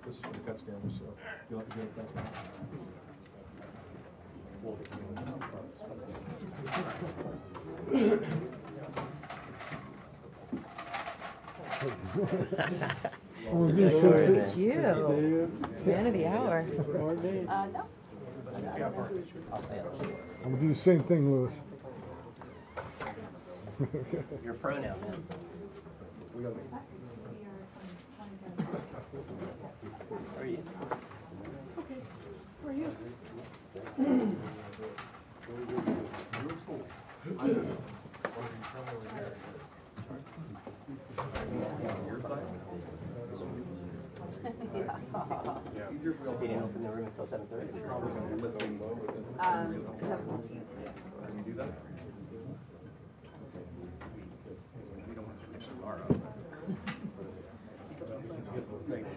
This is for the cut scanner, so you'll have to get it back. It's you. The end of the hour. No. I'm gonna do the same thing, Lewis. You're a pro now, man. How are you? Okay. How are you? So they didn't open the room until 7:30?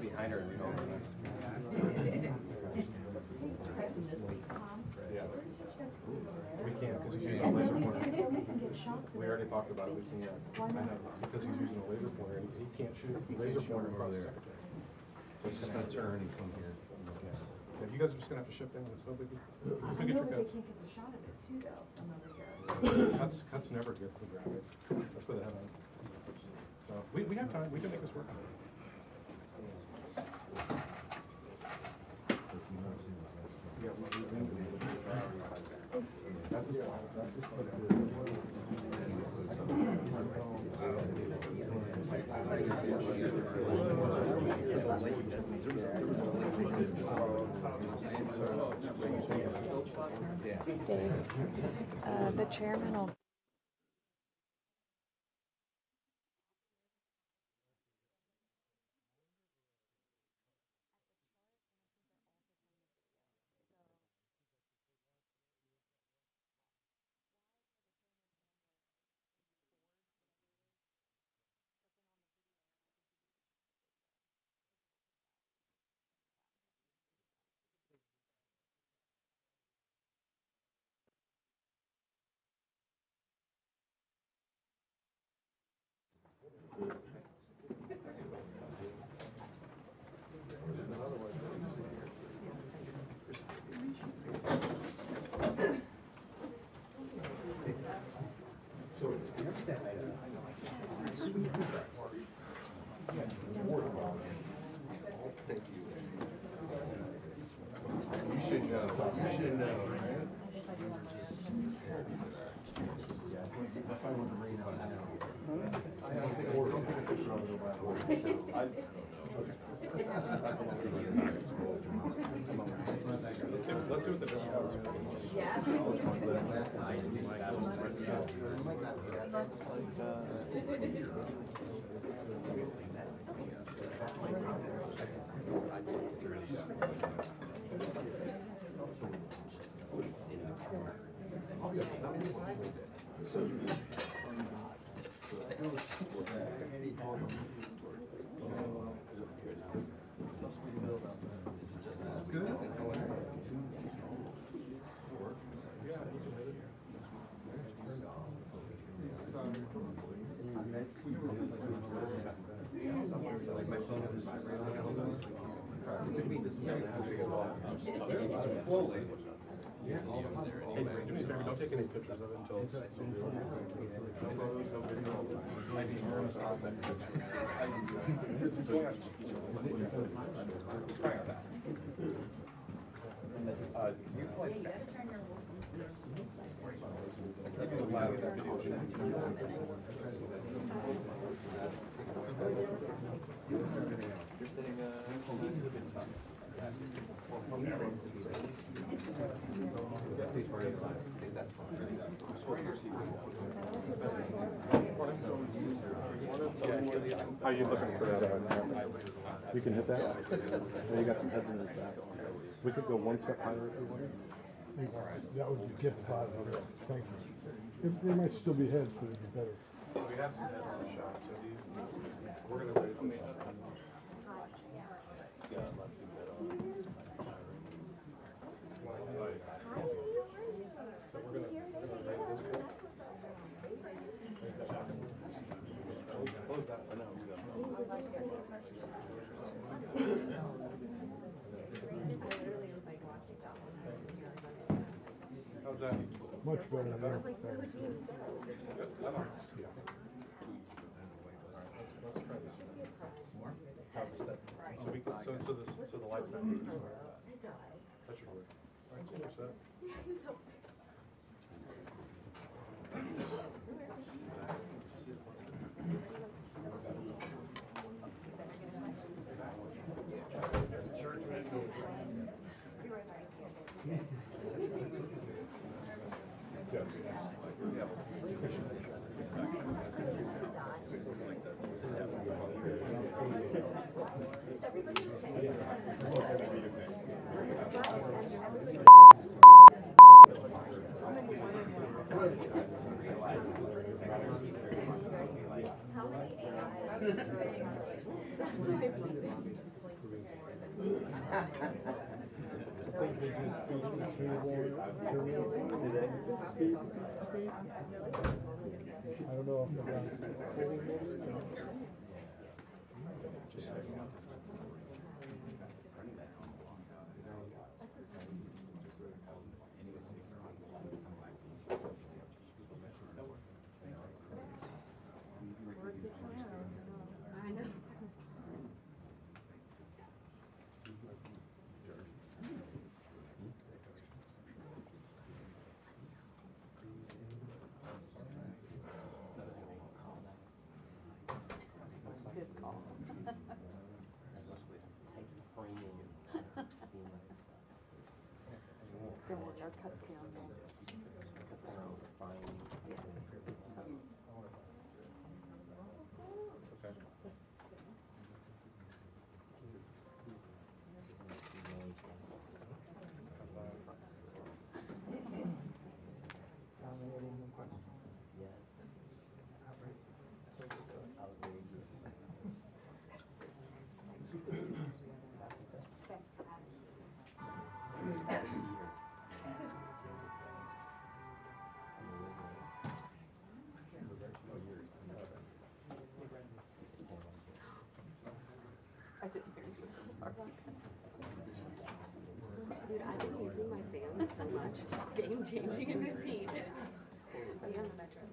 Behind her. We can't because he's using a laser pointer. We already talked about it. We can't. Because he's using a laser pointer. He can't shoot a laser pointer across the secretary. So he's just going to turn and come here. Yeah, you guys are just going to have to ship down. It's no big deal. It's going to get your cuts. They can't get the shot of it too, though. Cuts never gets the graphic. That's where the head on. So we have time. We can make this work. Dave, the chairman will. Let's see what the difference is. Slowly. Yeah. Hey, do me a favor, don't take any pictures of it until it's no photos, no video. Maybe try our best. How are you looking for that? You can hit that. Yeah, you got some heads in the back. We could go one step higher if you want. That would be gift pot. Thank you. There might still be heads, but it'd be better. We have some heads in the shot, so these, we're gonna raise them. Close that one out. How's that? Much better than that. Let's try this. More? So the light's not moving. That should work. All right, push that. I don't know if the guys. Dude, I've been using my fans so much. Game changing in this heat. Be on the metro.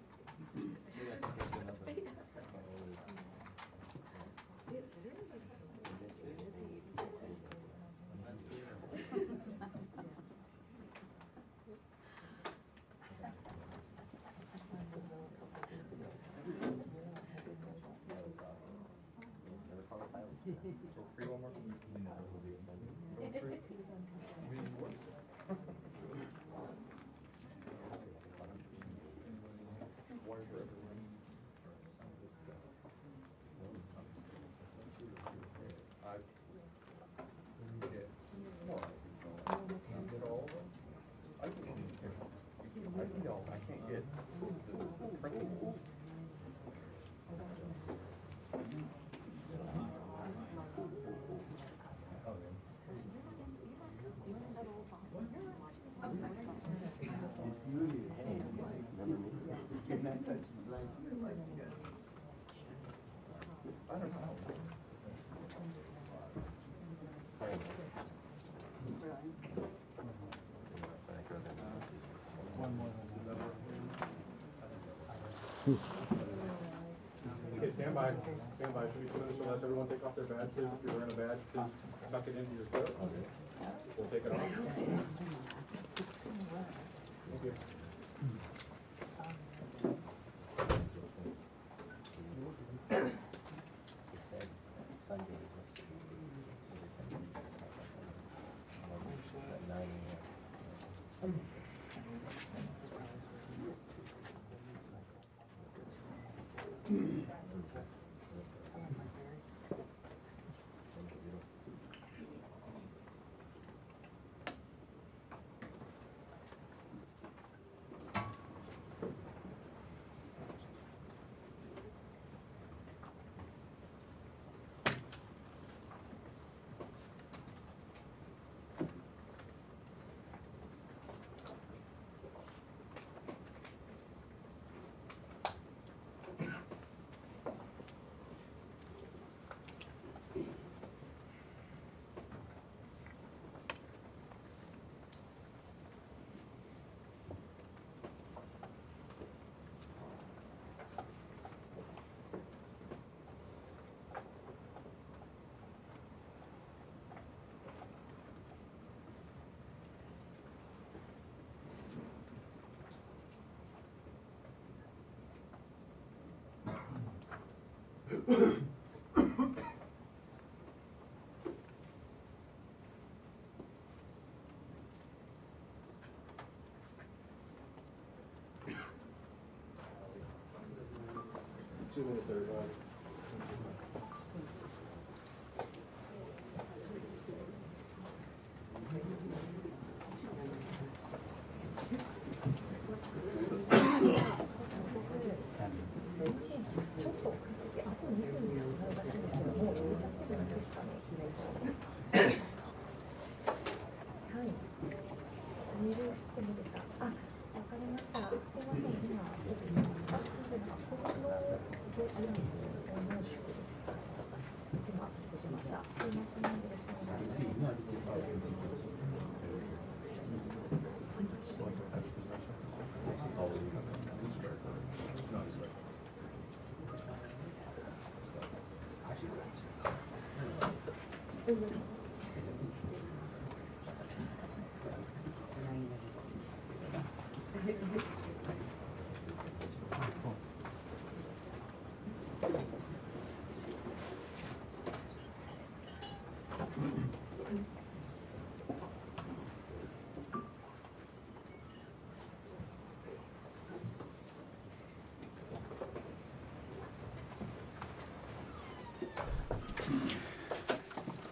Okay, stand by. Stand by. Should we finish and let everyone take off their badges? If you're wearing a badge, please tuck it into your coat. We'll take it off. Thank you. 2 minutes, everybody.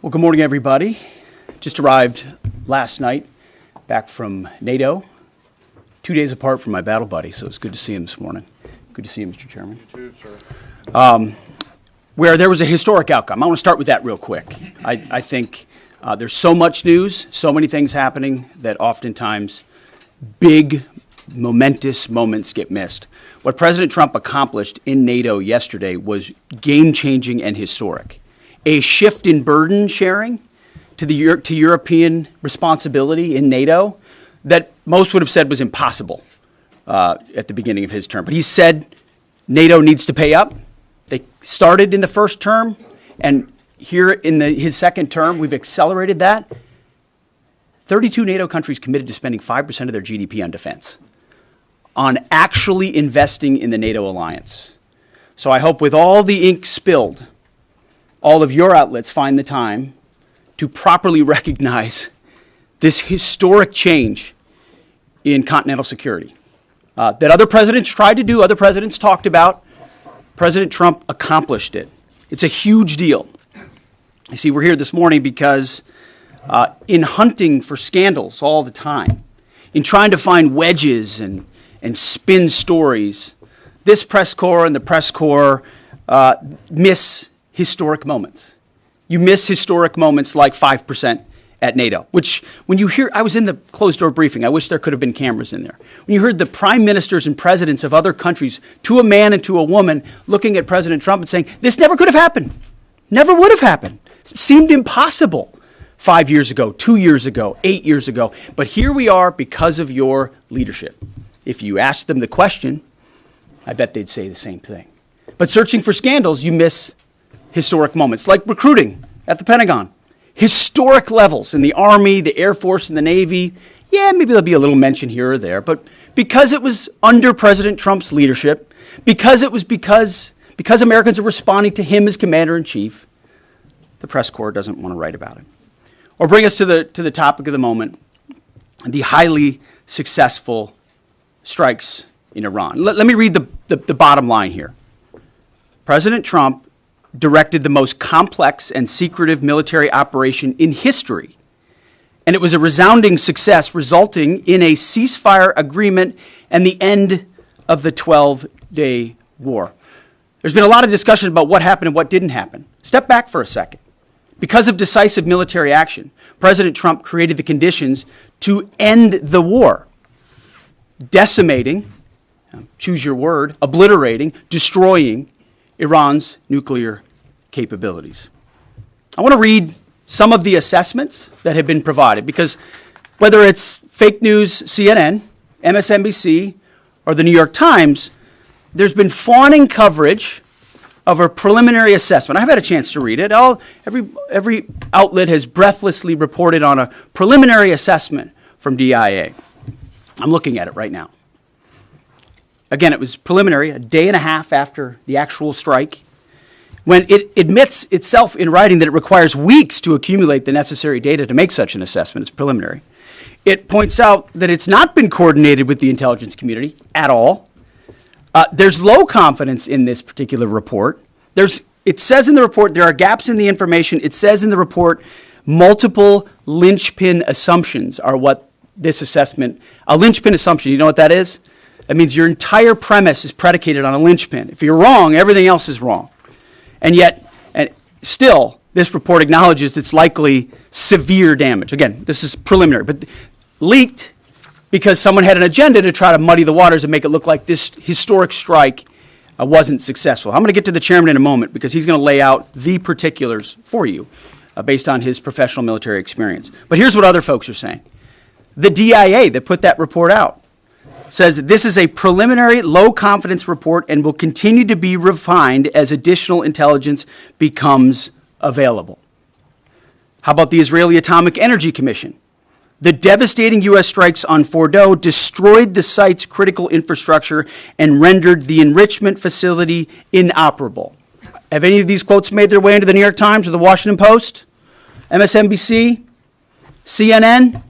Well, good morning, everybody. Just arrived last night back from NATO, 2 days apart from my battle buddy, so it's good to see him this morning. Good to see you, Mr. Chairman. You too, sir. Where there was a historic outcome. I want to start with that real quick. I think there's so much news, so many things happening that oftentimes big, momentous moments get missed. What President Trump accomplished in NATO yesterday was game-changing and historic. A shift in burden sharing to European responsibility in NATO that most would have said was impossible at the beginning of his term. But he said NATO needs to pay up. They started in the first term, and here in his second term, we've accelerated that. 32 NATO countries committed to spending 5% of their GDP on defense, on actually investing in the NATO alliance. So I hope with all the ink spilled, all of your outlets find the time to properly recognize this historic change in continental security that other presidents tried to do, other presidents talked about. President Trump accomplished it. It's a huge deal. You see, we're here this morning because in hunting for scandals all the time, in trying to find wedges and spin stories, this press corps and the press corps miss historic moments. You miss historic moments like 5% at NATO, which when you hear, I was in the closed-door briefing, I wish there could have been cameras in there. When you heard the prime ministers and presidents of other countries, to a man and to a woman, looking at President Trump and saying, this never could have happened, never would have happened. It seemed impossible 5 years ago, 2 years ago, 8 years ago, but here we are because of your leadership. If you ask them the question, I bet they'd say the same thing. But searching for scandals, you miss historic moments, like recruiting at the Pentagon. Historic levels in the Army, the Air Force, and the Navy. Yeah, maybe there'll be a little mention here or there, but because it was under President Trump's leadership, because Americans are responding to him as commander-in-chief, the press corps doesn't want to write about it. Or bring us to the topic of the moment, the highly successful strikes in Iran. Let me read the bottom line here. President Trump directed the most complex and secretive military operation in history, and it was a resounding success, resulting in a ceasefire agreement and the end of the 12-day war. There's been a lot of discussion about what happened and what didn't happen. Step back for a second. Because of decisive military action, President Trump created the conditions to end the war, decimating, choose your word, obliterating, destroying Iran's nuclear capabilities. I want to read some of the assessments that have been provided, because whether it's fake news, CNN, MSNBC, or the New York Times, there's been fawning coverage of a preliminary assessment. I've had a chance to read it. Every outlet has breathlessly reported on a preliminary assessment from DIA. I'm looking at it right now. Again, it was preliminary, a day and a half after the actual strike, when it admits itself in writing that it requires weeks to accumulate the necessary data to make such an assessment. It's preliminary. It points out that it's not been coordinated with the intelligence community at all. There's low confidence in this particular report. It says in the report there are gaps in the information. It says in the report multiple linchpin assumptions are what this assessment, a linchpin assumption, you know what that is? That means your entire premise is predicated on a linchpin. If you're wrong, everything else is wrong. And yet, still, this report acknowledges it's likely severe damage. Again, this is preliminary, but leaked because someone had an agenda to try to muddy the waters and make it look like this historic strike wasn't successful. I'm going to get to the chairman in a moment because he's going to lay out the particulars for you based on his professional military experience. But here's what other folks are saying. The DIA that put that report out says that this is a preliminary low-confidence report and will continue to be refined as additional intelligence becomes available. How about the Israeli Atomic Energy Commission? The devastating U.S. strikes on Fordow destroyed the site's critical infrastructure and rendered the enrichment facility inoperable. Have any of these quotes made their way into the New York Times or the Washington Post? MSNBC? CNN?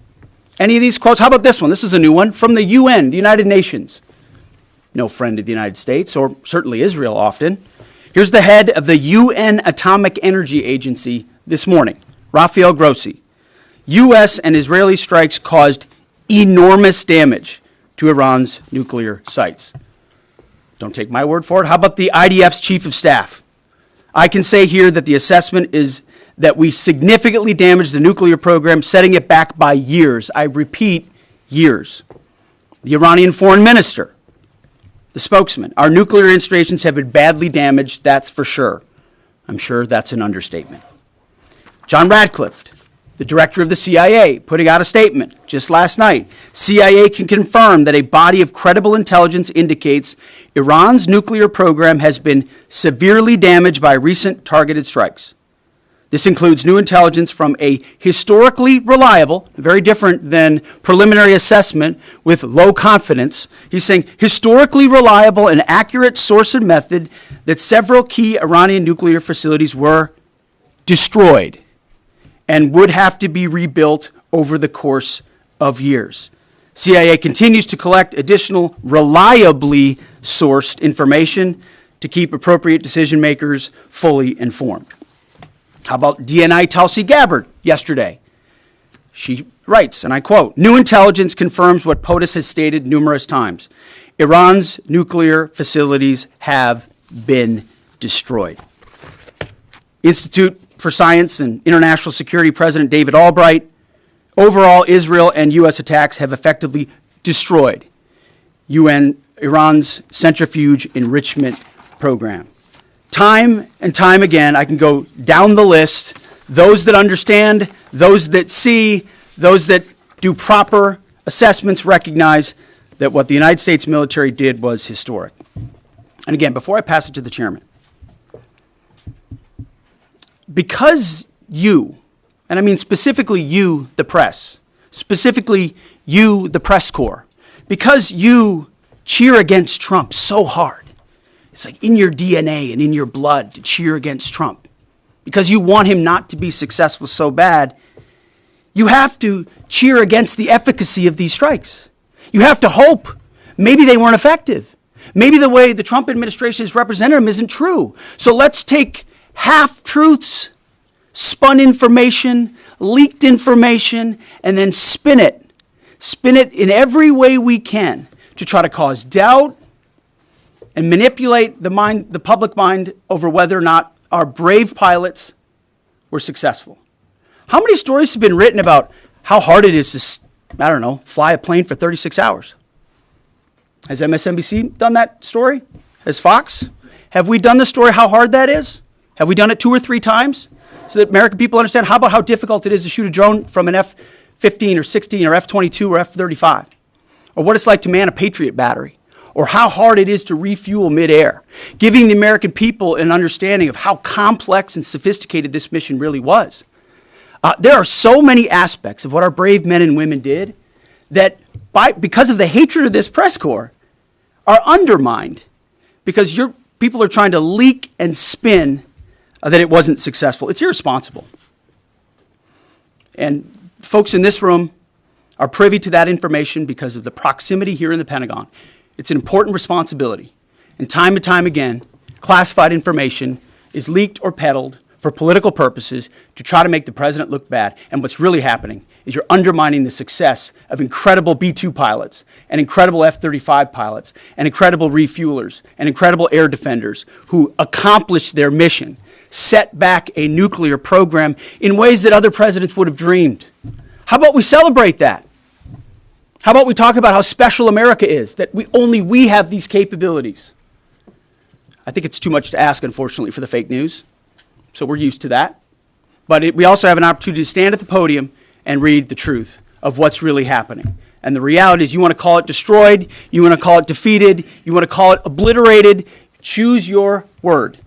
Any of these quotes? How about this one? This is a new one from the UN, the United Nations. No friend of the United States, or certainly Israel often. Here's the head of the UN Atomic Energy Agency this morning, Rafael Grossi. U.S. and Israeli strikes caused enormous damage to Iran's nuclear sites. Don't take my word for it. How about the IDF's chief of staff? I can say here that the assessment is that we significantly damaged the nuclear program, setting it back by years. I repeat, years. The Iranian foreign minister, the spokesman, our nuclear installations have been badly damaged, that's for sure. I'm sure that's an understatement. John Radcliffe, the director of the CIA, putting out a statement just last night. CIA can confirm that a body of credible intelligence indicates Iran's nuclear program has been severely damaged by recent targeted strikes. This includes new intelligence from a historically reliable, very different than preliminary assessment with low confidence. He's saying historically reliable and accurate source and method that several key Iranian nuclear facilities were destroyed and would have to be rebuilt over the course of years. CIA continues to collect additional reliably sourced information to keep appropriate decision makers fully informed. How about DNI Tulsi Gabbard yesterday? She writes, and I quote, "New intelligence confirms what POTUS has stated numerous times. Iran's nuclear facilities have been destroyed." Institute for Science and International Security President David Albright, overall Israel and U.S. attacks have effectively destroyed Iran's centrifuge enrichment program. Time and time again, I can go down the list. Those that understand, those that see, those that do proper assessments recognize that what the United States military did was historic. And again, before I pass it to the chairman, because you, and I mean specifically you, the press, specifically you, the press corps, because you cheer against Trump so hard, it's like in your DNA and in your blood to cheer against Trump. Because you want him not to be successful so bad, you have to cheer against the efficacy of these strikes. You have to hope. Maybe they weren't effective. Maybe the way the Trump administration has represented them isn't true. So let's take half-truths, spun information, leaked information, and then spin it. Spin it in every way we can to try to cause doubt and manipulate the public mind over whether or not our brave pilots were successful. How many stories have been written about how hard it is to, fly a plane for 36 hours? Has MSNBC done that story? Has Fox? Have we done the story how hard that is? Have we done it 2 or 3 times so that American people understand? How about how difficult it is to shoot a drone from an F-15 or 16 or F-22 or F-35? Or what it's like to man a Patriot battery? Or how hard it is to refuel midair? Giving the American people an understanding of how complex and sophisticated this mission really was. There are so many aspects of what our brave men and women did that because of the hatred of this press corps are undermined because your people are trying to leak and spin that it wasn't successful. It's irresponsible. And folks in this room are privy to that information because of the proximity here in the Pentagon. It's an important responsibility. And time again, classified information is leaked or peddled for political purposes to try to make the president look bad. And what's really happening is you're undermining the success of incredible B-2 pilots and incredible F-35 pilots and incredible refuelers and incredible air defenders who accomplished their mission, set back a nuclear program in ways that other presidents would have dreamed. How about we celebrate that? How about we talk about how special America is, that only we have these capabilities? I think it's too much to ask, unfortunately, for the fake news. So we're used to that. But we also have an opportunity to stand at the podium and read the truth of what's really happening. And the reality is you want to call it destroyed, you want to call it defeated, you want to call it obliterated, choose your word.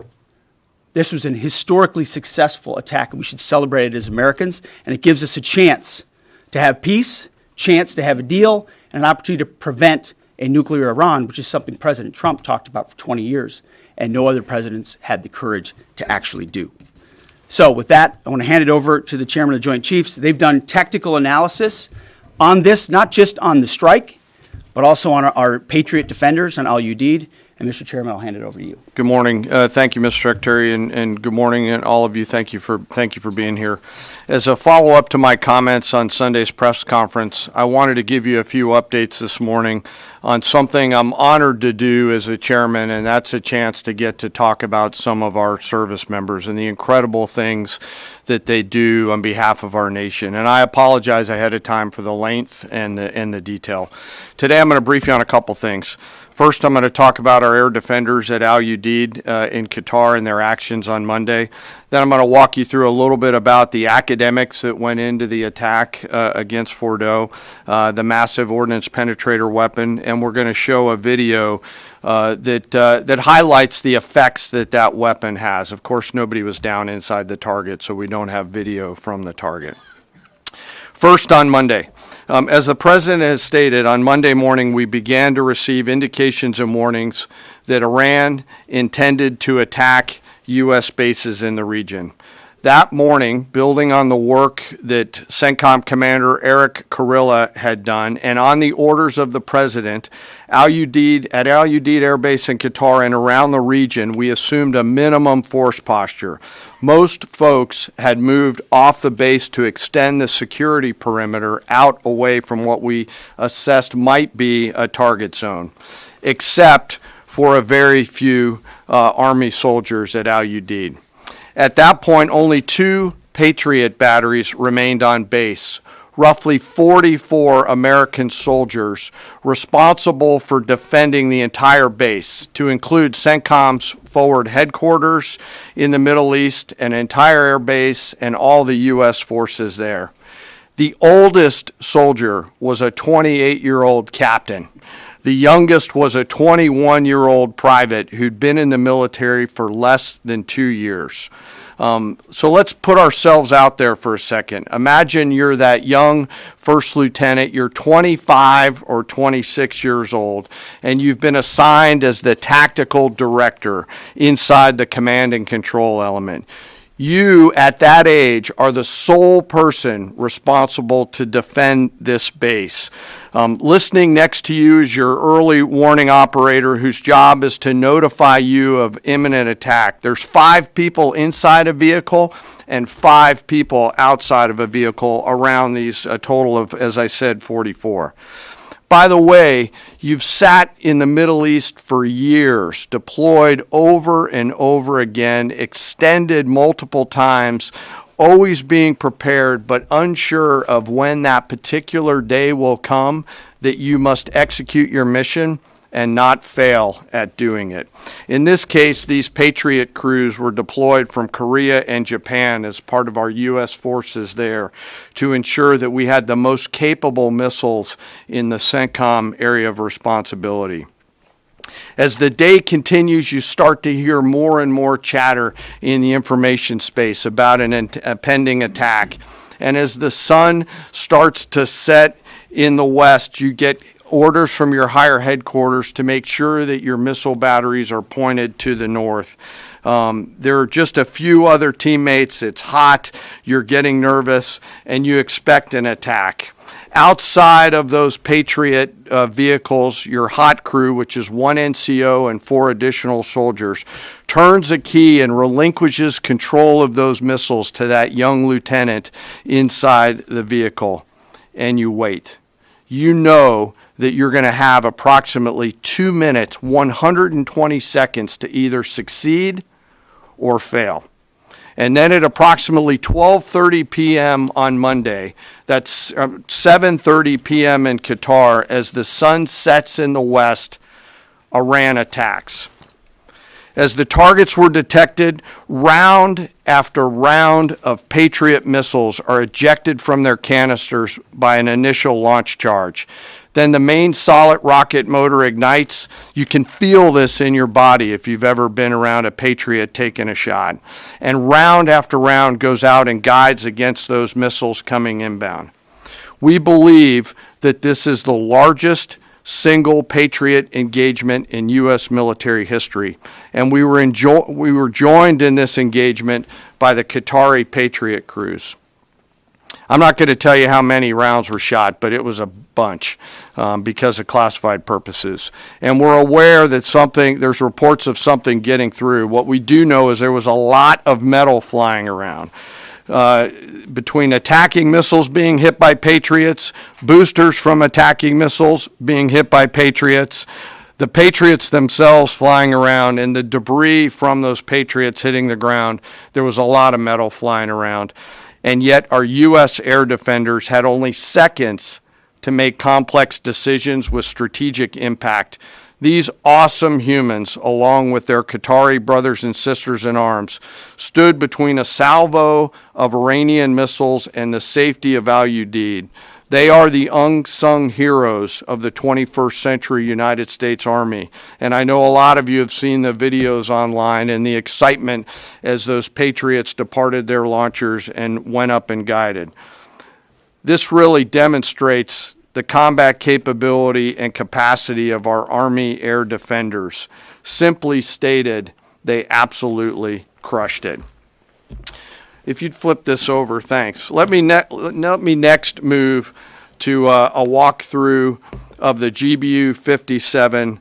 This was an historically successful attack, and we should celebrate it as Americans, and it gives us a chance to have peace, chance to have a deal, and an opportunity to prevent a nuclear Iran, which is something President Trump talked about for 20 years, and no other presidents had the courage to actually do. So with that, I want to hand it over to the chairman of the Joint Chiefs. They've done technical analysis on this, not just on the strike, but also on our Patriot defenders, on al-Udeid. And Mr. Chairman, I'll hand it over to you. Good morning. Thank you, Mr. Secretary, and good morning, and all of you. Thank you for being here. As a follow-up to my comments on Sunday's press conference, I wanted to give you a few updates this morning on something I'm honored to do as a chairman, and that's a chance to get to talk about some of our service members and the incredible things that they do on behalf of our nation. And I apologize ahead of time for the length and the detail. Today I'm going to brief you on a couple things. First, I'm going to talk about our air defenders at al-Udeid in Qatar and their actions on Monday. Then I'm going to walk you through a little bit about the academics that went into the attack against Fordo, the massive ordnance penetrator weapon, and we're going to show a video that highlights the effects that weapon has. Of course, nobody was down inside the target, so we don't have video from the target. First, on Monday, as the President has stated, on Monday morning we began to receive indications and warnings that Iran intended to attack U.S. bases in the region. That morning, building on the work that CENTCOM Commander Eric Kurilla had done, and on the orders of the President, at al-Udeid Air Base in Qatar and around the region, we assumed a minimum force posture. Most folks had moved off the base to extend the security perimeter out away from what we assessed might be a target zone, except for a very few Army soldiers at al-Udeid. At that point, only 2 Patriot batteries remained on base, roughly 44 American soldiers responsible for defending the entire base, to include CENTCOM's forward headquarters in the Middle East, an entire air base, and all the U.S. forces there. The oldest soldier was a 28-year-old captain. The youngest was a 21-year-old private who'd been in the military for less than 2 years. So let's put ourselves out there for a second. Imagine you're that young first lieutenant, you're 25 or 26 years old, and you've been assigned as the tactical director inside the command and control element. You, at that age, are the sole person responsible to defend this base. Listening next to you is your early warning operator whose job is to notify you of imminent attack. There's 5 people inside a vehicle and 5 people outside of a vehicle around these, a total of, as I said, 44. By the way, you've sat in the Middle East for years, deployed over and over again, extended multiple times, always being prepared, but unsure of when that particular day will come that you must execute your mission and not fail at doing it. In this case, these Patriot crews were deployed from Korea and Japan as part of our U.S. forces there to ensure that we had the most capable missiles in the CENTCOM area of responsibility. As the day continues, you start to hear more and more chatter in the information space about a pending attack. And as the sun starts to set in the west, you get orders from your higher headquarters to make sure that your missile batteries are pointed to the north. There are just a few other teammates. It's hot, you're getting nervous, and you expect an attack. Outside of those Patriot vehicles, your hot crew, which is 1 NCO and 4 additional soldiers, turns a key and relinquishes control of those missiles to that young lieutenant inside the vehicle. And you wait. You know that you're going to have approximately 2 minutes, 120 seconds to either succeed or fail. And then at approximately 12:30 p.m. on Monday, that's 7:30 p.m. in Qatar, as the sun sets in the west, Iran attacks. As the targets were detected, round after round of Patriot missiles are ejected from their canisters by an initial launch charge. Then the main solid rocket motor ignites. You can feel this in your body if you've ever been around a Patriot taking a shot. And round after round goes out and guides against those missiles coming inbound. We believe that this is the largest single Patriot engagement in U.S. military history. And we were joined in this engagement by the Qatari Patriot crews. I'm not going to tell you how many rounds were shot, but it was a bunch because of classified purposes. And we're aware that there's reports of something getting through. What we do know is there was a lot of metal flying around. Between attacking missiles being hit by Patriots, boosters from attacking missiles being hit by Patriots, the Patriots themselves flying around, and the debris from those Patriots hitting the ground, there was a lot of metal flying around. And yet our U.S. air defenders had only seconds to make complex decisions with strategic impact. These awesome humans, along with their Qatari brothers and sisters in arms, stood between a salvo of Iranian missiles and the safety of Al Udeid. They are the unsung heroes of the 21st century United States Army. And I know a lot of you have seen the videos online and the excitement as those Patriots departed their launchers and went up and guided. This really demonstrates the combat capability and capacity of our Army air defenders. Simply stated, they absolutely crushed it. If you'd flip this over, thanks. Let me next move to a walkthrough of the GBU-57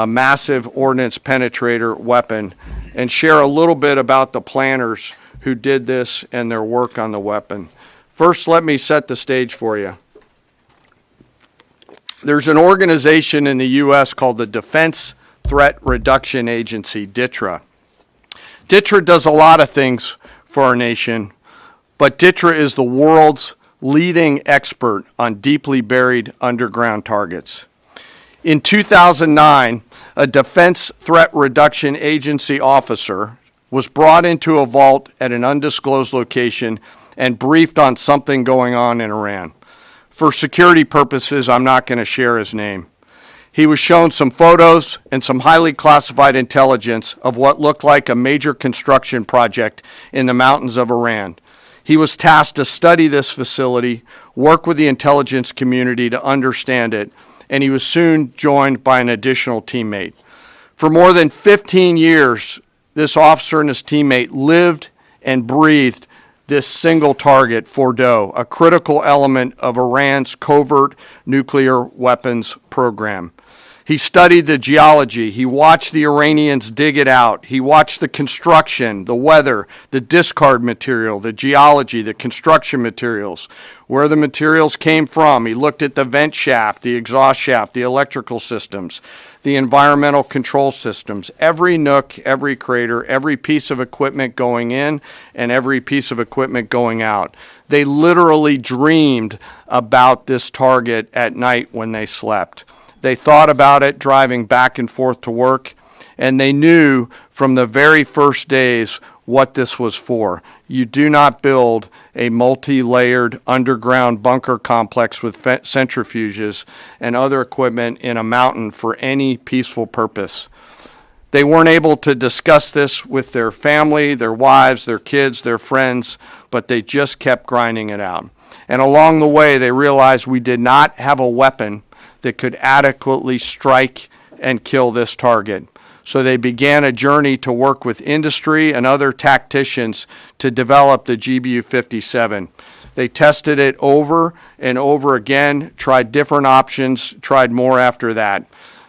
massive ordnance penetrator weapon and share a little bit about the planners who did this and their work on the weapon. First, let me set the stage for you. There's an organization in the U.S. called the Defense Threat Reduction Agency, DTRA. DTRA does a lot of things for our nation, but DTRA is the world's leading expert on deeply buried underground targets. In 2009, a Defense Threat Reduction Agency officer was brought into a vault at an undisclosed location and briefed on something going on in Iran. For security purposes, I'm not going to share his name. He was shown some photos and some highly classified intelligence of what looked like a major construction project in the mountains of Iran. He was tasked to study this facility, work with the intelligence community to understand it, and he was soon joined by an additional teammate. For more than 15 years, this officer and his teammate lived and breathed this single target, Fordo, a critical element of Iran's covert nuclear weapons program. He studied the geology. He watched the Iranians dig it out. He watched the construction, the weather, the discard material, the geology, the construction materials, where the materials came from. He looked at the vent shaft, the exhaust shaft, the electrical systems, the environmental control systems, every nook, every crater, every piece of equipment going in and every piece of equipment going out. They literally dreamed about this target at night when they slept. They thought about it driving back and forth to work, and they knew from the very first days what this was for. You do not build a multi-layered underground bunker complex with centrifuges and other equipment in a mountain for any peaceful purpose. They weren't able to discuss this with their family, their wives, their kids, their friends, but they just kept grinding it out. And along the way, they realized we did not have a weapon that could adequately strike and kill this target. So they began a journey to work with industry and other tacticians to develop the GBU-57. They tested it over and over again, tried different options, tried more after that.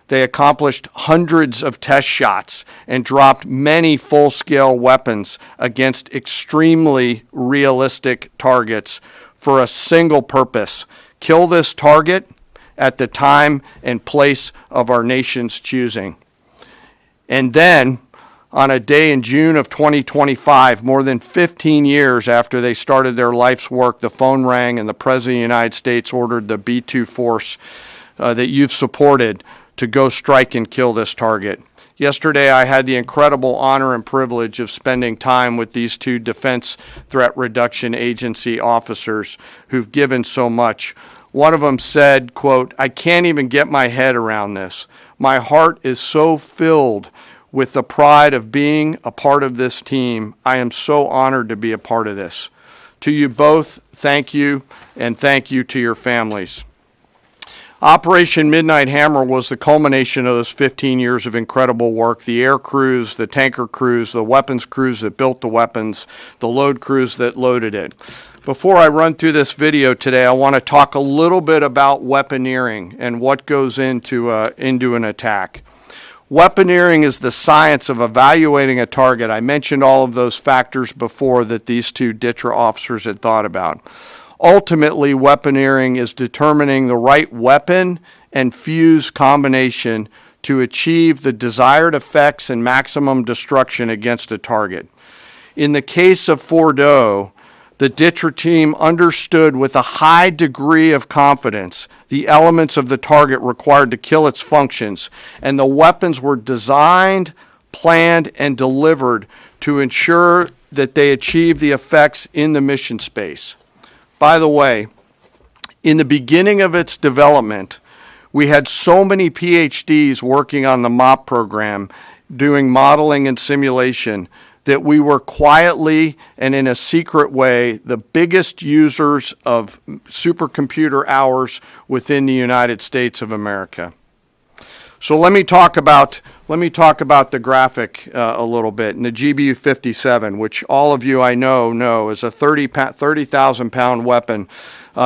They accomplished hundreds of test shots and dropped many full-scale weapons against extremely realistic targets for a single purpose: kill this target at the time and place of our nation's choosing. And then, on a day in June of 2025, more than 15 years after they started their life's work, the phone rang and the President of the United States ordered the B-2 force that you've supported to go strike and kill this target. Yesterday, I had the incredible honor and privilege of spending time with these two Defense Threat Reduction Agency officers who've given so much. One of them said, quote, "I can't even get my head around this. My heart is so filled with the pride of being a part of this team. I am so honored to be a part of this." To you both, thank you, and thank you to your families. Operation Midnight Hammer was the culmination of those 15 years of incredible work. The air crews, the tanker crews, the weapons crews that built the weapons, the load crews that loaded it. Before I run through this video today, I want to talk a little bit about weaponeering and what goes into an attack. Weaponeering is the science of evaluating a target. I mentioned all of those factors before that these two DTRA officers had thought about. Ultimately, weaponeering is determining the right weapon and fuse combination to achieve the desired effects and maximum destruction against a target. In the case of Fordo, the DTRA team understood with a high degree of confidence the elements of the target required to kill its functions, and the weapons were designed, planned, and delivered to ensure that they achieved the effects in the mission space. By the way, in the beginning of its development, we had so many PhDs working on the MOP program, doing modeling and simulation, that we were quietly and in a secret way the biggest users of supercomputer hours within the United States of America. So let me talk about the graphic a little bit. And the GBU-57, which all of you I know is a 30,000 pound weapon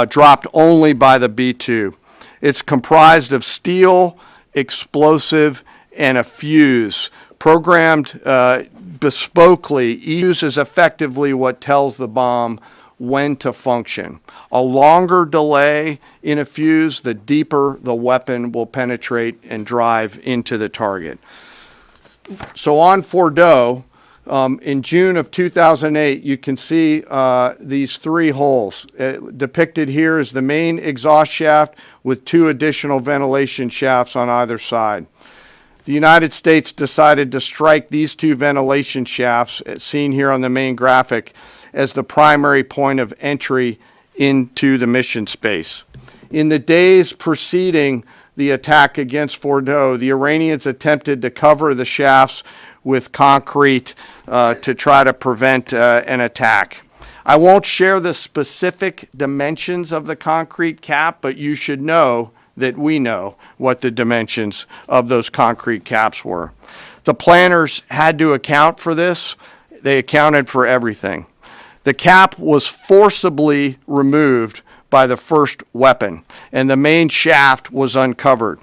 dropped only by the B-2. It's comprised of steel, explosive, and a fuse, programmed bespokely. Fuse is effectively what tells the bomb when to function. A longer delay in a fuse, the deeper the weapon will penetrate and drive into the target. So on Fordo, in June of 2008, you can see these three holes. Depicted here is the main exhaust shaft with two additional ventilation shafts on either side. The United States decided to strike these two ventilation shafts, seen here on the main graphic, as the primary point of entry into the mission space. In the days preceding the attack against Fordo, the Iranians attempted to cover the shafts with concrete to try to prevent an attack. I won't share the specific dimensions of the concrete cap, but you should know that we know what the dimensions of those concrete caps were. The planners had to account for this. they accounted for everything. The cap was forcibly removed by the first weapon, and the main shaft was uncovered.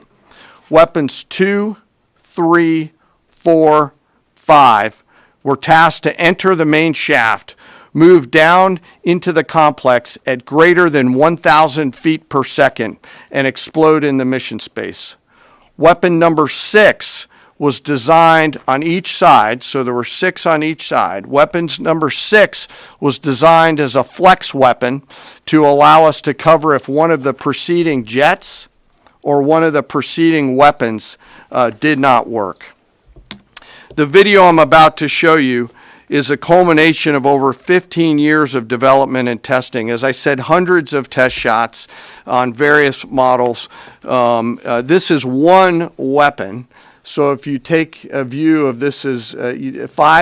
Weapons 2, 3, 4, 5 were tasked to enter the main shaft, move down into the complex at greater than 1,000 feet per second, and explode in the mission space. Weapon number 6 was designed on each side, so there were 6 on each side. Weapons number 6 was designed as a flex weapon to allow us to cover if one of the preceding jets or one of the preceding weapons did not work. The video I'm about to show you is a culmination of over 15 years of development and testing. As I said, hundreds of test shots on various models. This is one weapon. So if you take a view of this as 5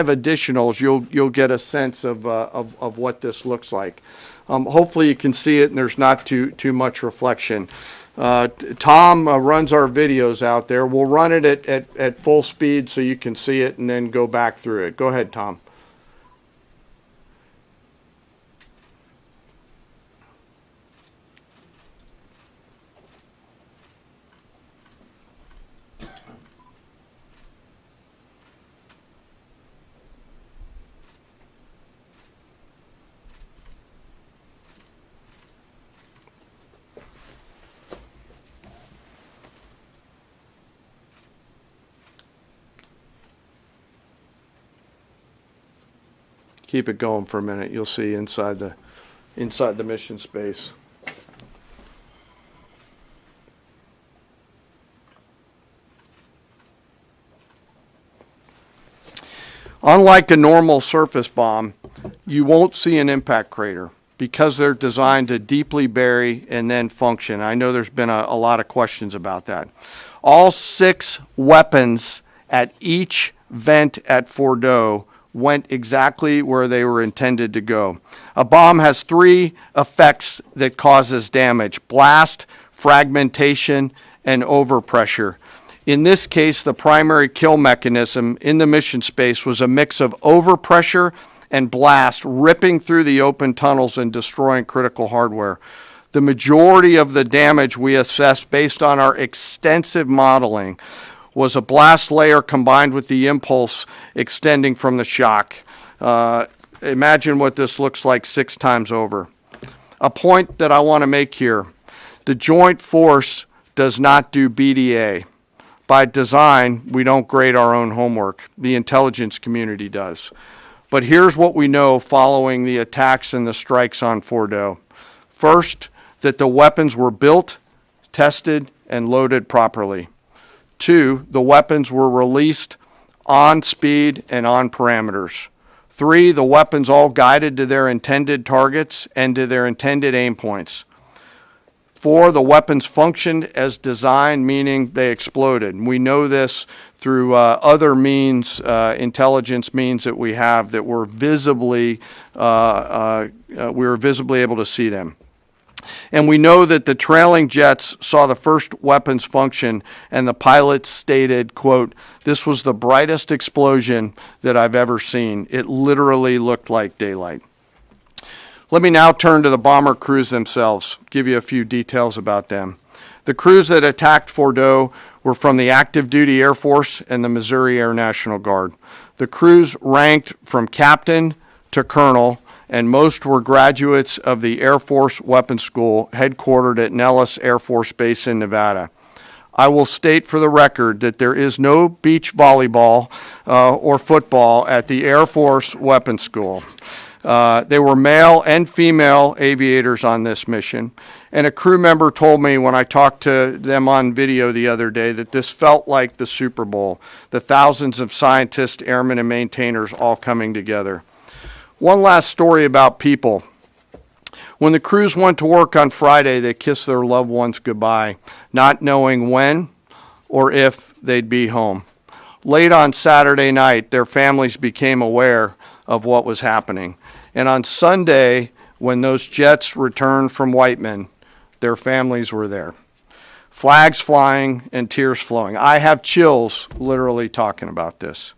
additionals, you'll get a sense of what this looks like. Hopefully you can see it and there's not too much reflection. Tom runs our videos out there. We'll run it at full speed so you can see it and then go back through it. Go ahead, Tom. Keep it going for a minute. You'll see inside the mission space. Unlike a normal surface bomb, you won't see an impact crater because they're designed to deeply bury and then function. I know there's been a lot of questions about that. All 6 weapons at each vent at Fordo went exactly where they were intended to go. A bomb has 3 effects that causes damage: blast, fragmentation, and overpressure. In this case, the primary kill mechanism in the mission space was a mix of overpressure and blast, ripping through the open tunnels and destroying critical hardware. The majority of the damage we assessed based on our extensive modeling was a blast layer combined with the impulse extending from the shock. Imagine what this looks like 6 times over. A point that I want to make here: the joint force does not do BDA. By design, we don't grade our own homework. The intelligence community does. But here's what we know following the attacks and the strikes on Fordo. First, that the weapons were built, tested, and loaded properly. 2, the weapons were released on speed and on parameters. 3, the weapons all guided to their intended targets and to their intended aim points. 4, the weapons functioned as designed, meaning they exploded. And we know this through other means, intelligence means that we have that were visibly, we were visibly able to see them. And we know that the trailing jets saw the first weapons function, and the pilots stated, quote, "This was the brightest explosion that I've ever seen. It literally looked like daylight." Let me now turn to the bomber crews themselves, give you a few details about them. The crews that attacked Fordo were from the active duty Air Force and the Missouri Air National Guard. The crews ranked from captain to colonel, and most were graduates of the Air Force Weapons School headquartered at Nellis Air Force Base in Nevada. I will state for the record that there is no beach volleyball or football at the Air Force Weapons School. There were male and female aviators on this mission, and a crew member told me when I talked to them on video the other day that this felt like the Super Bowl, the thousands of scientists, airmen, and maintainers all coming together. One last story about people. When the crews went to work on Friday, they kissed their loved ones goodbye, not knowing when or if they'd be home. Late on Saturday night, their families became aware of what was happening. And on Sunday, when those jets returned from Whiteman, their families were there. Flags flying and tears flowing. I have chills literally talking about this.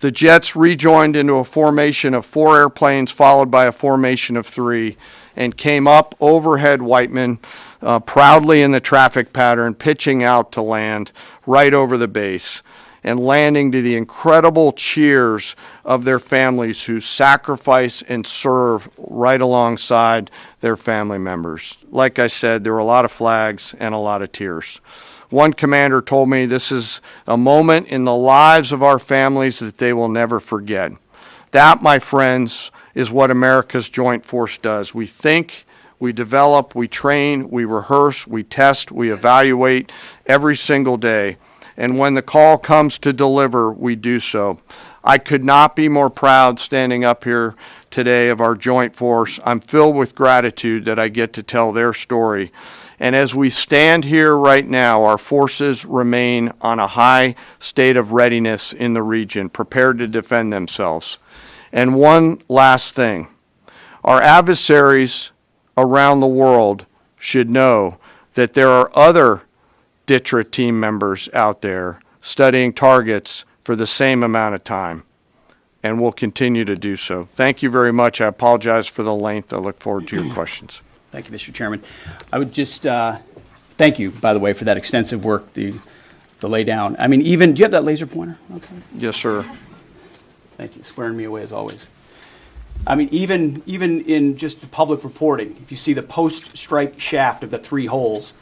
The jets rejoined into a formation of 4 airplanes followed by a formation of 3 and came up overhead Whiteman, proudly in the traffic pattern, pitching out to land right over the base and landing to the incredible cheers of their families who sacrifice and serve right alongside their family members. Like I said, there were a lot of flags and a lot of tears. One commander told me this is a moment in the lives of our families that they will never forget. That, my friends, is what America's Joint Force does. We think, we develop, we train, we rehearse, we test, we evaluate every single day. And when the call comes to deliver, we do so. I could not be more proud standing up here today of our Joint Force. I'm filled with gratitude that I get to tell their story. And as we stand here right now, our forces remain on a high state of readiness in the region, prepared to defend themselves. And one last thing, our adversaries around the world should know that there are other Patriot team members out there studying targets for the same amount of time, and will continue to do so. Thank you very much. I apologize for the length. I look forward to your questions. Thank you, Mr. Chairman. I would just thank you, by the way, for that extensive work, the lay down. I mean, even, do you have that laser pointer? Okay. Yes, sir. Thank you, squaring me away as always. I mean, even in just the public reporting, if you see the post-strike shaft of the 3 holes,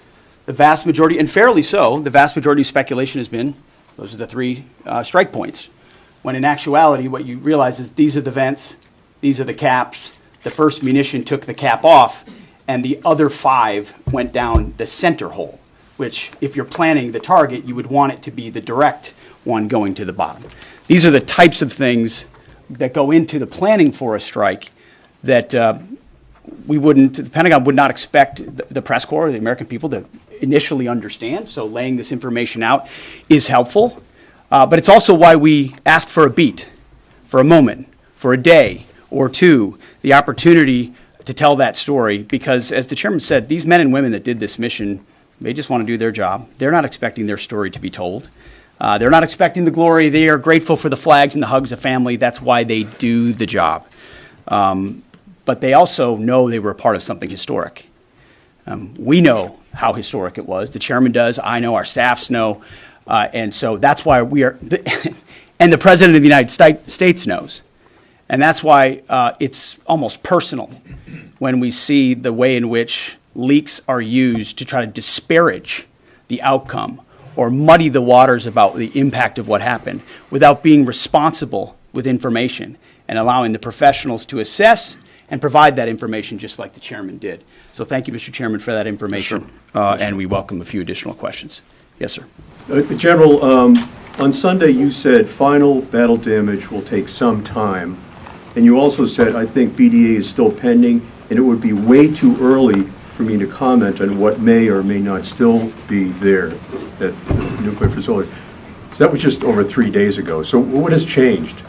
the vast majority, and fairly so, the vast majority of speculation has been those are the 3 strike points. When in actuality, what you realize is these are the vents, these are the caps. The first munition took the cap off, and the other 5 went down the center hole, which, if you're planning the target, you would want it to be the direct one going to the bottom. These are the types of things that go into the planning for a strike that the Pentagon would not expect the press corps or the American people to initially understand. So laying this information out is helpful. But it's also why we ask for a beat, for a moment, for a day or 2, the opportunity to tell that story. Because as the chairman said, these men and women that did this mission, they just want to do their job. They're not expecting their story to be told. They're not expecting the glory. They are grateful for the flags and the hugs of family. That's why they do the job. But they also know they were a part of something historic. We know how historic it was. The chairman does. I know. Our staffs know. And so that's why we are, and the President of the United States knows. And that's why it's almost personal when we see the way in which leaks are used to try to disparage the outcome or muddy the waters about the impact of what happened without being responsible with information and allowing the professionals to assess and provide that information just like the chairman did. So thank you, Mr. Chairman, for that information. And we welcome a few additional questions. Yes, sir. General, on Sunday you said final battle damage will take some time. And you also said, I think BDA is still pending, and it would be way too early for me to comment on what may or may not still be there at the nuclear facility. So that was just over 3 days ago. So what has changed?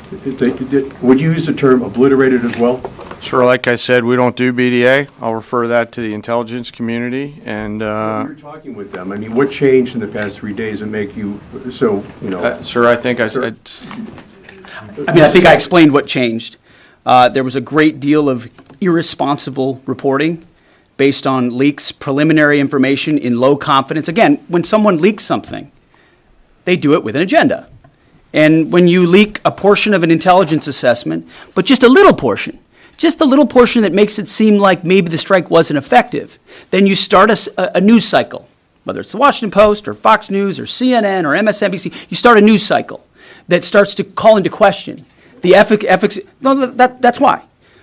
Would you use the term obliterated as well? Sure, like I said, we don't do BDA. I'll refer that to the intelligence community. And when you're talking with them, I mean, what changed in the past 3 days that make you so, you know? Sir, I think I think I explained what changed. There was a great deal of irresponsible reporting based on leaks, preliminary information in low confidence. Again, when someone leaks something, they do it with an agenda. And when you leak a portion of an intelligence assessment, but just a little portion that makes it seem like maybe the strike wasn't effective, then you start a news cycle, whether it's the Washington Post or Fox News or CNN or MSNBC, you start a news cycle that starts to call into question the efficacy. No, that's why.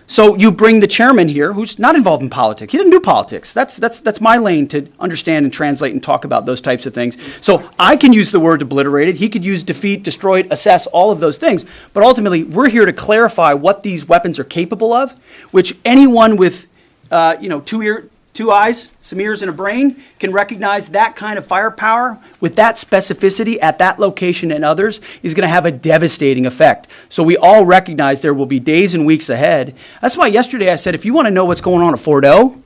So you bring the chairman here, who's not involved in politics. He doesn't do politics. That's my lane to understand and translate and talk about those types of things. So I can use the word obliterated. He could use defeat, destroyed, assess, all of those things. But ultimately, we're here to clarify what these weapons are capable of, which anyone with, two eyes, some ears, and a brain can recognize that kind of firepower with that specificity at that location and others is going to have a devastating effect. So we all recognize there will be days and weeks ahead. That's why yesterday I said, if you want to know what's going on at Fort O,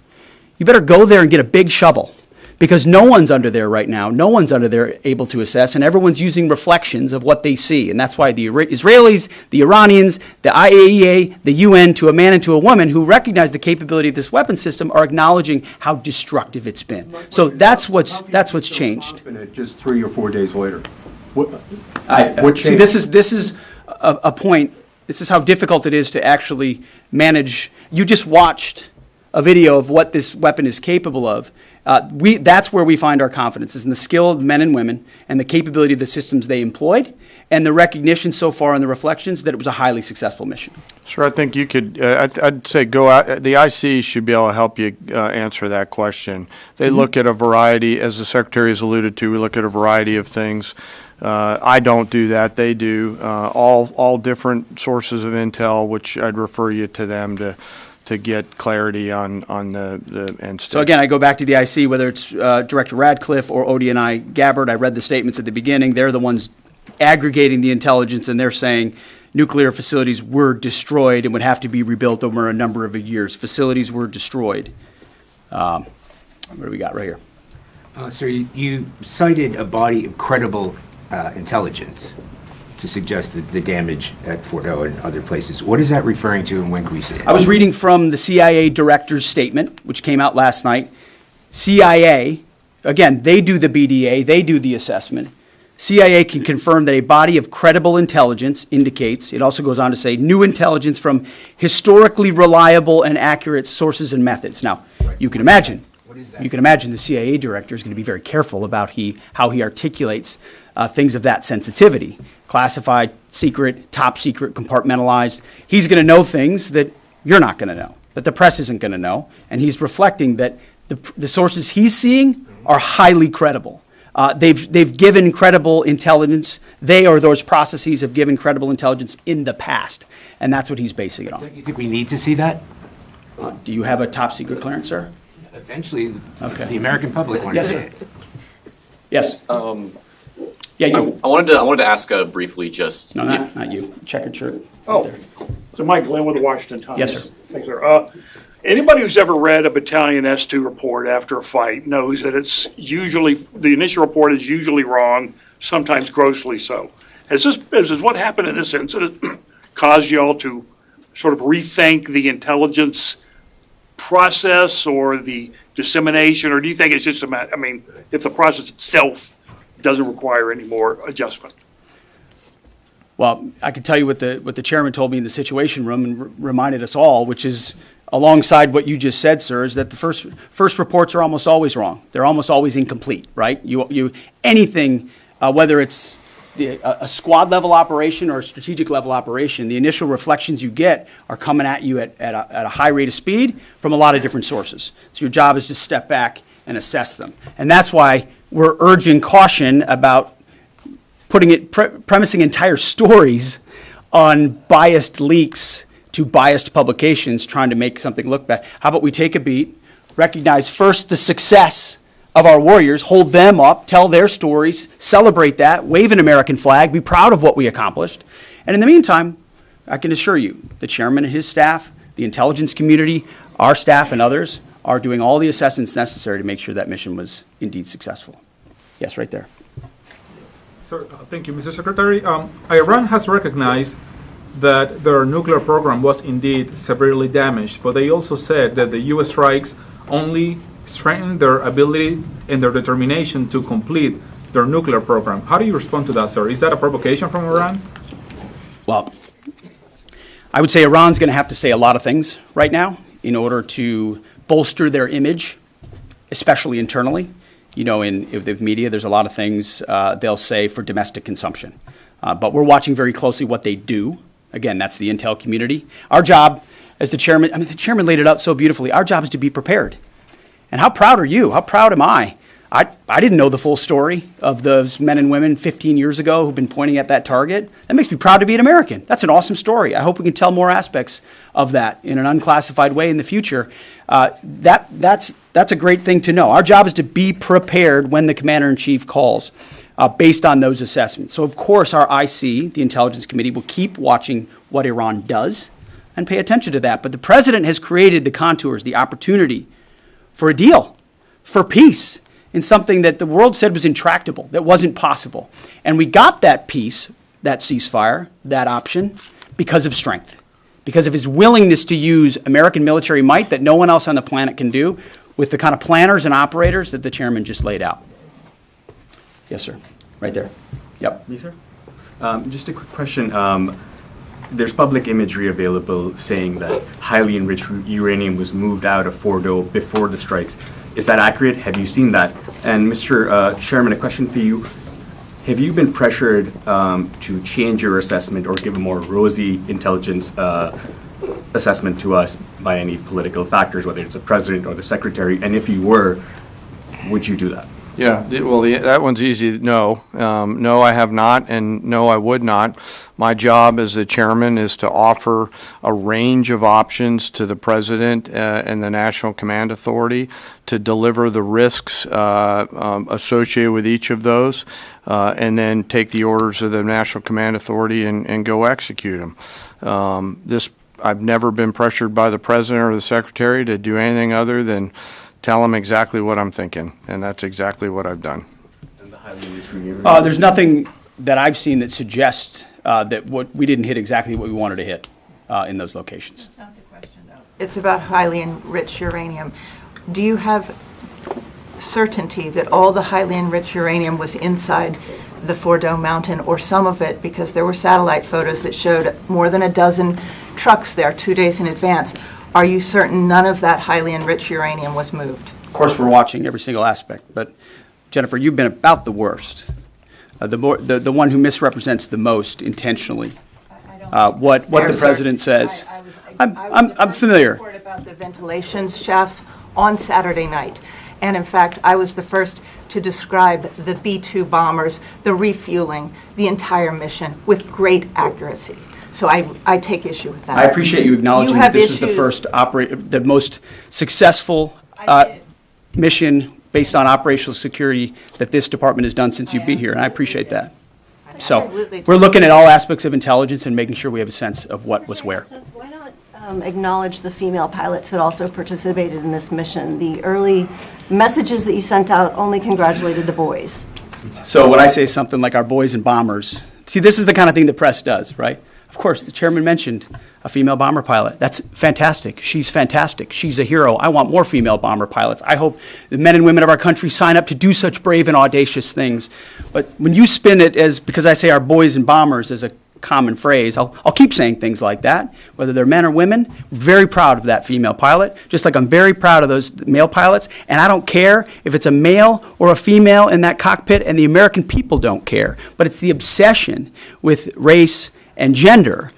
you better go there and get a big shovel, because no one's under there right now. No one's under there able to assess, and everyone's using reflections of what they see. And that's why the Israelis, the Iranians, the IAEA, the UN, to a man and to a woman who recognize the capability of this weapon system, are acknowledging how destructive it's been. So that's what's changed. Confident just 3 or 4 days later. What See, this is a point. This is how difficult it is to actually manage. You just watched a video of what this weapon is capable of. That's where we find our confidence, is in the skill of men and women and the capability of the systems they employed, and the recognition so far in the reflections that it was a highly successful mission. Sure, I think you could, I'd say go out, the IC should be able to help you answer that question. They look at a variety, as the Secretary has alluded to, we look at a variety of things. I don't do that, they do. All different sources of intel, which I'd refer you to them to get clarity on the end state. So again, I go back to the IC, whether it's Director Radcliffe or ODNI Gabbard. I read the statements at the beginning. They're the ones aggregating the intelligence, and they're saying nuclear facilities were destroyed and would have to be rebuilt over a number of years. Facilities were destroyed. What do we got right here? Sir, you cited a body of credible intelligence to suggest that the damage at Fort O and other places. What is that referring to, and when can we see it? I was reading from the CIA director's statement, which came out last night. CIA, again, they do the BDA, they do the assessment. CIA can confirm that a body of credible intelligence indicates, it also goes on to say, new intelligence from historically reliable and accurate sources and methods. Now, you can imagine. What is that? You can imagine the CIA director is going to be very careful about how he articulates things of that sensitivity. Classified, secret, top secret, compartmentalized. He's going to know things that you're not going to know, that the press isn't going to know, and he's reflecting that the sources he's seeing are highly credible. They've given credible intelligence. They or those processes have given credible intelligence in the past, and that's what he's basing it on. Don't you think we need to see that? Do you have a top secret clearance, sir? Eventually, Okay. the American public wants Yes, to see sir. it. Yes. Yeah, you. I wanted to ask briefly just. No, not you. Checkered shirt. Oh, so Mike Glenn with the Washington Times. Yes, sir. Thanks, sir. Anybody who's ever read a Battalion S2 report after a fight knows that it's usually, the initial report is usually wrong, sometimes grossly so. Has what happened in this incident caused y'all to sort of rethink the intelligence process or the dissemination, or do you think it's just a matter, if the process itself doesn't require any more adjustment? Well, I can tell you what the chairman told me in the Situation Room and reminded us all, which is alongside what you just said, sir, is that the first reports are almost always wrong. They're almost always incomplete, right? Anything, whether it's a squad level operation or a strategic level operation, the initial reflections you get are coming at you at a high rate of speed from a lot of different sources. So your job is to step back and assess them. And that's why we're urging caution about premising entire stories on biased leaks to biased publications trying to make something look bad. How about we take a beat, recognize first the success of our warriors, hold them up, tell their stories, celebrate that, wave an American flag, be proud of what we accomplished. And in the meantime, I can assure you, the chairman and his staff, the intelligence community, our staff and others are doing all the assessments necessary to make sure that mission was indeed successful. Yes, right there. Sir, thank you, Mr. Secretary. Iran has recognized that their nuclear program was indeed severely damaged, but they also said that the U.S. strikes only strengthened their ability and their determination to complete their nuclear program. How do you respond to that, sir? Is that a provocation from Iran? Well, I would say Iran's going to have to say a lot of things right now in order to bolster their image, especially internally. You know, in the media, there's a lot of things they'll say for domestic consumption. But we're watching very closely what they do. Again, that's the intel community. Our job, as the chairman, the chairman laid it out so beautifully, our job is to be prepared. And how proud are you? How proud am I? I didn't know the full story of those men and women 15 years ago who've been pointing at that target. That makes me proud to be an American. That's an awesome story. I hope we can tell more aspects of that in an unclassified way in the future. That's a great thing to know. Our job is to be prepared when the commander-in-chief calls based on those assessments. So, of course, our IC, the Intelligence Committee, will keep watching what Iran does and pay attention to that. But the president has created the contours, the opportunity for a deal, for peace. in something that the world said was intractable, that wasn't possible. And we got that peace, that ceasefire, that option, because of strength, because of his willingness to use American military might that no one else on the planet can do, with the kind of planners and operators that the chairman just laid out. Yes, sir. Right there. Yep. Me, sir? Just a quick question. There's public imagery available saying that highly enriched uranium was moved out of Fordo before the strikes. Is that accurate? Have you seen that? And Mr. Chairman, a question for you. Have you been pressured to change your assessment or give a more rosy intelligence assessment to us by any political factors, whether it's the president or the secretary? And if you were, would you do that? Yeah, well, that one's easy. No. No, I have not, and no, I would not. My job as the chairman is to offer a range of options to the president and the National Command Authority to deliver the risks associated with each of those, and then take the orders of the National Command Authority and go execute them. I've never been pressured by the president or the secretary to do anything other than tell them exactly what I'm thinking, and that's exactly what I've done. There's nothing that I've seen that suggests that we didn't hit exactly what we wanted to hit in those locations. That's not the question, though. It's about highly enriched uranium. Do you have certainty that all the highly enriched uranium was inside the Fordo mountain, or some of it, because there were satellite photos that showed more than a dozen trucks there 2 days in advance? Are you certain none of that highly enriched uranium was moved? Of course, we're watching every single aspect, but Jennifer, you've been about the worst, the one who misrepresents the most intentionally what the president says. I'm familiar. I was about the ventilation shafts on Saturday night, and in fact, I was the first to describe the B-2 bombers, the refueling, the entire mission with great accuracy. So I take issue with that. I appreciate you acknowledging that this was the first the most successful mission based on operational security that this department has done since you've been here, and I appreciate that. So we're looking at all aspects of intelligence and making sure we have a sense of what was where. Why not acknowledge the female pilots that also participated in this mission? The early messages that you sent out only congratulated the boys. So when I say something like our boys and bombers, see, this is the kind of thing the press does, right? Of course, the chairman mentioned a female bomber pilot. That's fantastic. She's fantastic. She's a hero. I want more female bomber pilots. I hope the men and women of our country sign up to do such brave and audacious things. But when you spin it as, because I say our boys and bombers as a common phrase, I'll keep saying things like that, whether they're men or women. I'm very proud of that female pilot, just like I'm very proud of those male pilots. And I don't care if it's a male or a female in that cockpit, and the American people don't care. But it's the obsession with race and gender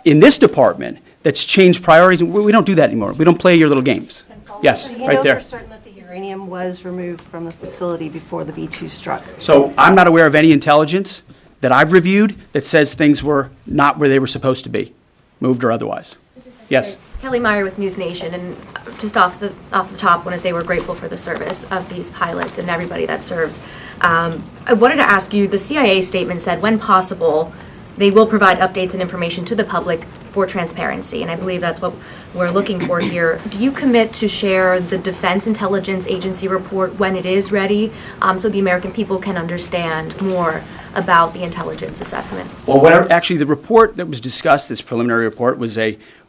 in this department that's changed priorities. We don't do that anymore. We don't play your little games. Yes, right there. For certain that the uranium was removed from the facility before the B-2 struck. So I'm not aware of any intelligence that I've reviewed that says things were not where they were supposed to be, moved or otherwise. Yes. Kelly Meyer with News Nation, and just off the top, want to say we're grateful for the service of these pilots and everybody that serves. I wanted to ask you, the CIA statement said, when possible, they will provide updates and information to the public for transparency, and I believe that's what we're looking for here. Do you commit to share the Defense Intelligence Agency report when it is ready, so the American people can understand more about the intelligence assessment? Well, actually, the report that was discussed, this preliminary report, was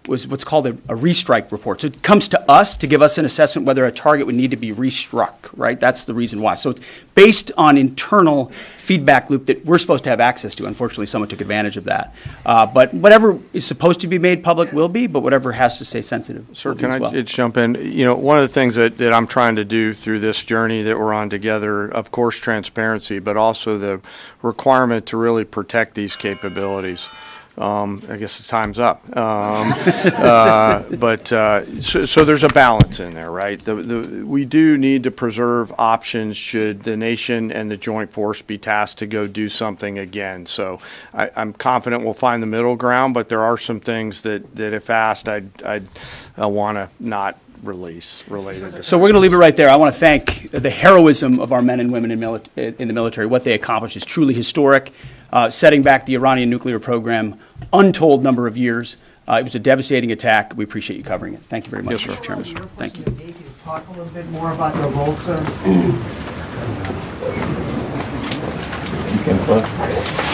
what's called a restrike report. So it comes to us to give us an assessment whether a target would need to be restruck, right? That's the reason why. So it's based on internal feedback loop that we're supposed to have access to. Unfortunately, someone took advantage of that. But whatever is supposed to be made public will be, but whatever has to stay sensitive. Sir, can I just jump in? You know, one of the things that I'm trying to do through this journey that we're on together, of course, transparency, but also the requirement to really protect these capabilities. I guess the time's up. So there's a balance in there, right? We do need to preserve options should the nation and the joint force be tasked to go do something again. So I'm confident we'll find the middle ground, but there are some things that if asked, I'd want to not release related to. So we're going to leave it right there. I want to thank the heroism of our men and women in the military. What they accomplished is truly historic. Setting back the Iranian nuclear program, untold number of years. It was a devastating attack. We appreciate you covering it. Thank you very much, Mr. Chairman. Thank you. Talk a little bit more about the role, sir. Kim Clerk.